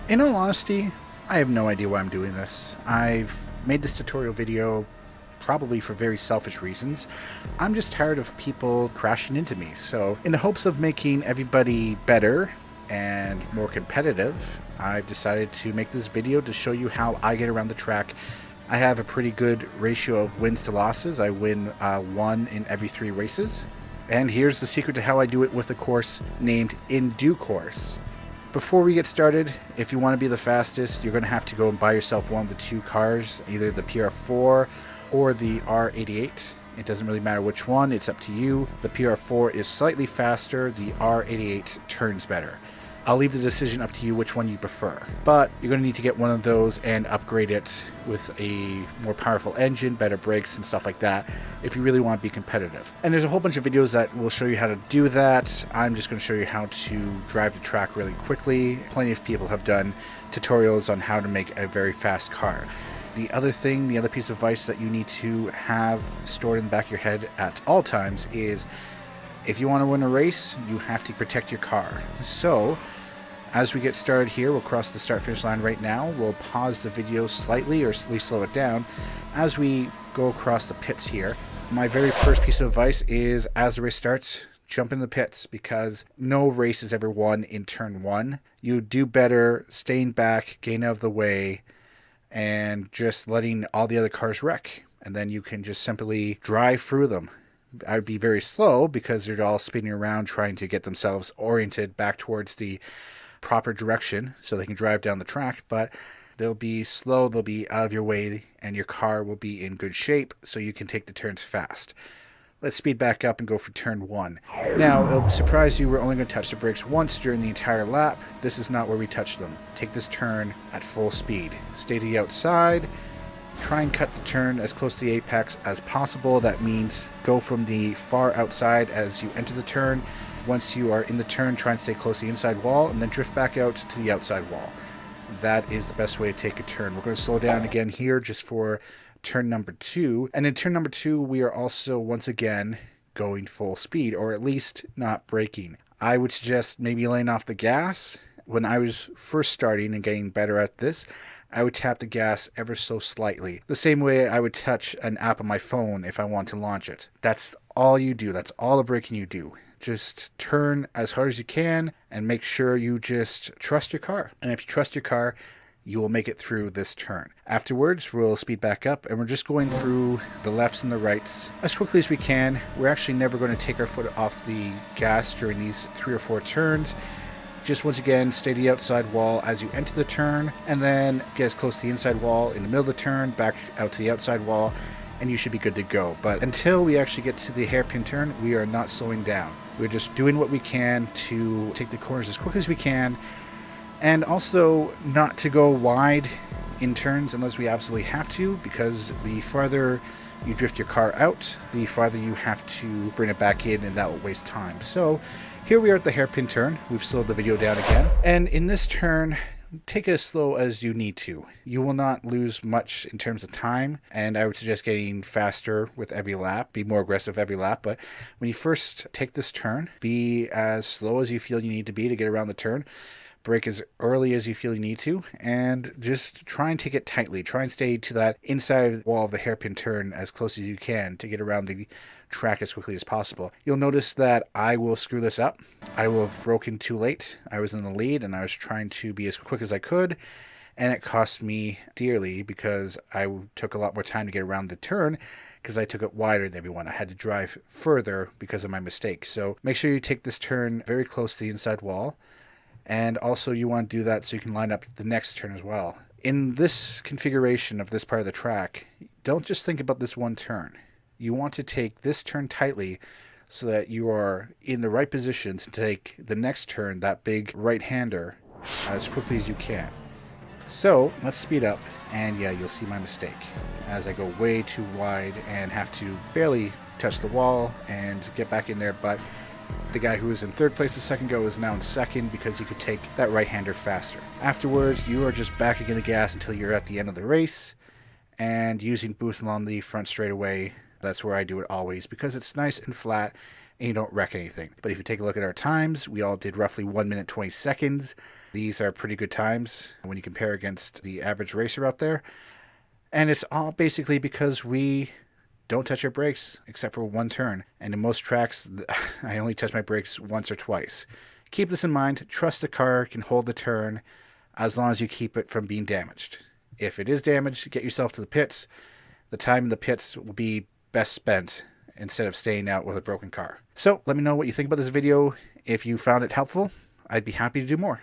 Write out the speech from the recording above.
In all honesty, I have no idea why I'm doing this. I've made this tutorial video probably for very selfish reasons. I'm just tired of people crashing into me, so in the hopes of making everybody better and more competitive, I've decided to make this video to show you how I get around the track. I have a pretty good ratio of wins to losses. I win 1 in every 3 races. And here's the secret to how I do it with a course named In Due Course. Before we get started, if you want to be the fastest, you're going to have to go and buy yourself one of the 2 cars, either the PR4 or the R88. It doesn't really matter which one, it's up to you. The PR4 is slightly faster, the R88 turns better. I'll leave the decision up to you which one you prefer. But you're going to need to get one of those and upgrade it with a more powerful engine, better brakes, and stuff like that if you really want to be competitive. And there's a whole bunch of videos that will show you how to do that. I'm just going to show you how to drive the track really quickly. Plenty of people have done tutorials on how to make a very fast car. The other piece of advice that you need to have stored in the back of your head at all times is if you want to win a race, you have to protect your car. So, as we get started here, we'll cross the start-finish line right now. We'll pause the video slightly, or at least slow it down, as we go across the pits here. My very first piece of advice is, as the race starts, jump in the pits, because no race is ever won in turn 1. You do better staying back, getting out of the way, and just letting all the other cars wreck. And then you can just simply drive through them. I'd be very slow because they're all spinning around trying to get themselves oriented back towards the proper direction so they can drive down the track, but they'll be slow, they'll be out of your way, and your car will be in good shape so you can take the turns fast. Let's speed back up and go for turn 1. Now, it'll surprise you, we're only going to touch the brakes once during the entire lap. This is not where we touch them. Take this turn at full speed. Stay to the outside. Try and cut the turn as close to the apex as possible. That means go from the far outside as you enter the turn. Once you are in the turn, try and stay close to the inside wall, and then drift back out to the outside wall. That is the best way to take a turn. We're going to slow down again here just for turn number 2. And in turn number 2, we are also once again going full speed, or at least not braking. I would suggest maybe laying off the gas. When I was first starting and getting better at this, I would tap the gas ever so slightly. The same way I would touch an app on my phone if I want to launch it. That's all you do. That's all the braking you do. Just turn as hard as you can and make sure you just trust your car. And if you trust your car, you will make it through this turn. Afterwards, we'll speed back up and we're just going through the lefts and the rights as quickly as we can. We're actually never going to take our foot off the gas during these 3 or 4 turns. Just once again, stay to the outside wall as you enter the turn, and then get as close to the inside wall in the middle of the turn, back out to the outside wall, and you should be good to go. But until we actually get to the hairpin turn, we are not slowing down. We're just doing what we can to take the corners as quickly as we can, and also not to go wide in turns unless we absolutely have to, because the farther you drift your car out, the farther you have to bring it back in, and that will waste time. So here we are at the hairpin turn. We've slowed the video down again. And in this turn, take it as slow as you need to. You will not lose much in terms of time, and I would suggest getting faster with every lap, be more aggressive every lap. But when you first take this turn, be as slow as you feel you need to be to get around the turn. Brake as early as you feel you need to, and just try and take it tightly. Try and stay to that inside wall of the hairpin turn as close as you can to get around the track as quickly as possible. You'll notice that I will screw this up. I will have broken too late. I was in the lead and I was trying to be as quick as I could, and it cost me dearly because I took a lot more time to get around the turn because I took it wider than everyone. I had to drive further because of my mistake. So make sure you take this turn very close to the inside wall. And also you want to do that so you can line up the next turn as well. In this configuration of this part of the track, don't just think about this one turn. You want to take this turn tightly so that you are in the right position to take the next turn, that big right-hander, as quickly as you can. So let's speed up, and yeah, you'll see my mistake as I go way too wide and have to barely touch the wall and get back in there, but the guy who was in 3rd place a second ago is now in 2nd because he could take that right-hander faster. Afterwards, you are just backing in the gas until you're at the end of the race and using boost along the front straightaway. That's where I do it always because it's nice and flat and you don't wreck anything. But if you take a look at our times, we all did roughly 1 minute 20 seconds. These are pretty good times when you compare against the average racer out there. And it's all basically because we don't touch our brakes except for one turn. And in most tracks, I only touch my brakes once or twice. Keep this in mind. Trust the car can hold the turn as long as you keep it from being damaged. If it is damaged, get yourself to the pits. The time in the pits will be best spent instead of staying out with a broken car. So let me know what you think about this video. If you found it helpful, I'd be happy to do more.